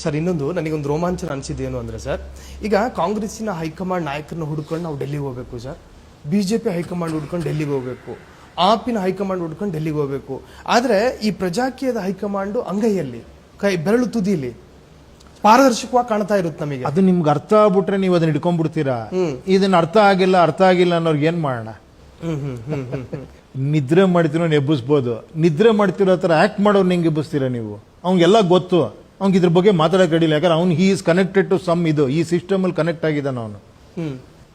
Sir, ಇನ್ನೊಂದು ನನಗೊಂದು ರೋಮಾಂಚನ ಅನಿಸಿದ್ದೇನು ಅಂದರೆ ಸರ್, ಈಗ ಕಾಂಗ್ರೆಸ್ಸಿನ ಹೈಕಮಾಂಡ್ ನಾಯಕರನ್ನ ಹುಡ್ಕೊಂಡು ನಾವು ಡೆಲ್ಲಿಗೆ ಹೋಗಬೇಕು ಸರ್, ಬಿಜೆಪಿ ಹೈಕಮಾಂಡ್ ಹುಡ್ಕೊಂಡು ಡೆಲ್ಲಿಗೆ ಹೋಗಬೇಕು, ಆಪಿನ ಹೈಕಮಾಂಡ್ ಹುಡ್ಕೊಂಡು ಡೆಲ್ಲಿಗೆ ಹೋಗಬೇಕು. ಆದರೆ ಈ ಪ್ರಜಾಕೀಯದ ಹೈಕಮಾಂಡು ಅಂಗೈಯಲ್ಲಿ, ಬೆರಳು ತುದಿಲಿ ಪಾರದರ್ಶಕವಾಗಿ ಕಾಣ್ತಾ ಇರುತ್ತೆ ನಮಗೆ. ಅದು ನಿಮ್ಗೆ ಅರ್ಥ ಆಗ್ಬಿಟ್ರೆ ನೀವು ಅದನ್ನ ಹಿಡ್ಕೊಂಡ್ಬಿಡ್ತೀರಾ. ಇದನ್ನ ಅರ್ಥ ಆಗಿಲ್ಲ ಅನ್ನೋರ್ಗೆ ಏನ್ ಮಾಡೋಣ? ನಿದ್ರೆ ಮಾಡ್ತಿರೋ ಎಬ್ಬಿಸ್ಬೋದು, ನಿದ್ರೆ ಮಾಡ್ತಿರೋ ತರ ಆಕ್ಟ್ ಮಾಡೋರು ನಿಂಗೆ ಎಬ್ಬಿಸ್ತೀರಾ ನೀವು? ಅವ್ನಿಗೆಲ್ಲ ಗೊತ್ತು, ಅವ್ನಿಗೆ ಇದ್ರ ಬಗ್ಗೆ ಮಾತಾಡಕ್ ಅಡಿಲ್ಲ. ಯಾಕಂದ್ರೆ ಅವ್ನು he is connected to some, ಇದು ಈ ಸಿಸ್ಟಮ್ ಅಲ್ಲಿ ಕನೆಕ್ಟ್ ಆಗಿದ್ದಾನ ಅವನು.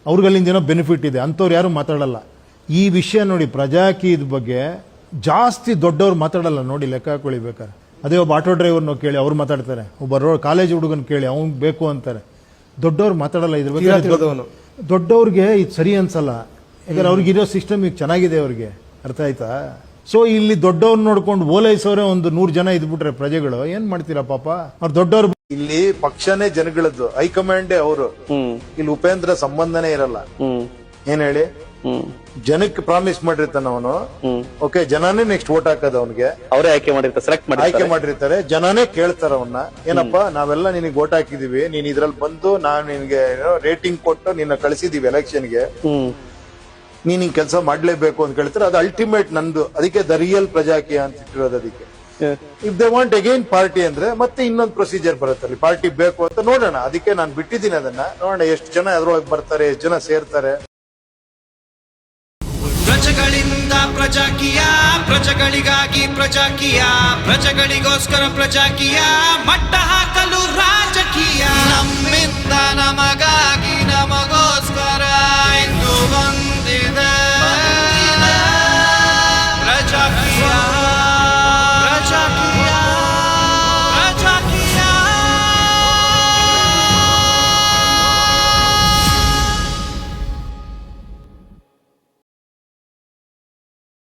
ಅವ್ರಿಗಲ್ಲಿಂದ ಏನೋ ಬೆನಿಫಿಟ್ ಇದೆ, ಅಂಥವ್ರು ಯಾರು ಮಾತಾಡಲ್ಲ ಈ ವಿಷಯ. ನೋಡಿ, ಪ್ರಜಾಕೀಯದ ಬಗ್ಗೆ ಜಾಸ್ತಿ ದೊಡ್ಡವ್ರು ಮಾತಾಡಲ್ಲ ನೋಡಿ, ಲೆಕ್ಕ ಹಾಕೊಳ್ಳಿ ಬೇಕಾರೆ. ಅದೇ ಒಬ್ಬ ಆಟೋ ಡ್ರೈವರ್ನ ಕೇಳಿ ಅವ್ರು ಮಾತಾಡ್ತಾರೆ, ಒಬ್ಬ ಕಾಲೇಜ್ ಹುಡುಗನ್ ಕೇಳಿ ಅವ್ನ್ ಬೇಕು ಅಂತಾರೆ. ದೊಡ್ಡವ್ರು ಮಾತಾಡಲ್ಲ ಇದ್ರ ಬಗ್ಗೆ. ದೊಡ್ಡವ್ರಿಗೆ ಇದು ಸರಿ ಅನ್ಸಲ್ಲ, ಯಾಕಂದ್ರೆ ಅವ್ರಿಗಿರೋ ಸಿಸ್ಟಮ್ ಈಗ ಚೆನ್ನಾಗಿದೆ ಅವ್ರಿಗೆ, ಅರ್ಥ ಆಯ್ತಾ? ಸೊ ಇಲ್ಲಿ ದೊಡ್ಡವ್ರು ನೋಡ್ಕೊಂಡು ಓಲೈಸೋರೆ ಒಂದು 100 ಜನ ಇದ್ಬಿಟ್ರೆ ಪ್ರಜೆಗಳು ಏನ್ ಮಾಡ್ತೀರಾ ಪಾಪ? ಅವ್ರು ದೊಡ್ಡವ್ರು. ಇಲ್ಲಿ ಪಕ್ಷನೇ ಜನಗಳದ್ದು, ಹೈಕಮಾಂಡೇ ಅವರು. ಇಲ್ಲಿ ಉಪೇಂದ್ರ ಸಂಬಂಧನೇ ಇರಲ್ಲ. ಏನ್ ಹೇಳಿ, ಜನಕ್ಕೆ ಪ್ರಾಮಿಸ್ ಮಾಡಿರ್ತಾನ ಅವನು. ಓಕೆ, ಜನನೇ ನೆಕ್ಸ್ಟ್ ವೋಟ್ ಹಾಕೋದು ಅವನಿಗೆ. ಅವರೇ ಆಯ್ಕೆ ಮಾಡಿರ್ತಾರೆ, ಜನನೇ ಕೇಳ್ತಾರ ಅವನ್ನ. ಏನಪ್ಪಾ, ನಾವೆಲ್ಲ ನಿನಗೆ ವೋಟ್ ಹಾಕಿದೀವಿ, ನೀನ್ ಇದ್ರಲ್ಲಿ ಬಂದು ನಾನು ನಿನ್ಗೆ ರೇಟಿಂಗ್ ಕೊಟ್ಟು ನಿನ್ನ ಕಳಿಸಿದೀವಿ ಎಲೆಕ್ಷನ್ಗೆ, ನೀನ್ ಹಿಂಗ್ ಕೆಲಸ ಮಾಡ್ಲೇಬೇಕು ಅಂತ ಕೇಳ್ತಾರೆ. ಅದು ಅಲ್ಟಿಮೇಟ್ ನಂದು. ಅದಕ್ಕೆ ದ ರಿಯಲ್ ಪ್ರಜಾಕೀಯ ಅಂತ ಇಟ್ಟಿರೋದು. ಅದಕ್ಕೆ if they want again party ಅಂದ್ರೆ ಮತ್ತೆ ಇನ್ನೊಂದು ಪ್ರೊಸೀಜರ್ ಬರುತ್ತೆ, ಅಲ್ಲಿ ಪಾರ್ಟಿ ಬೇಕು ಅಂತ ನೋಡೋಣ. ಅದಕ್ಕೆ ನಾನು ಬಿಟ್ಟಿದ್ದೀನಿ ಅದನ್ನ, ನೋಡೋಣ ಎಷ್ಟು ಜನ ಅದ್ರೊಳಗೆ ಬರ್ತಾರೆ, ಎಷ್ಟು ಜನ ಸೇರ್ತಾರೆ. ಪ್ರಜೆಗಳಿಂದ ಪ್ರಜಾಕೀಯ, ಪ್ರಜೆಗಳಿಗಾಗಿ ಪ್ರಜಾಕೀಯ, ಪ್ರಜೆಗಳಿಗೋಸ್ಕರ ಪ್ರಜಾಕೀಯ, ಮಟ್ಟ ಹಾಕಲು ರಾಜಕೀಯ, ನಮ್ಮಿಂದ ನಮಗ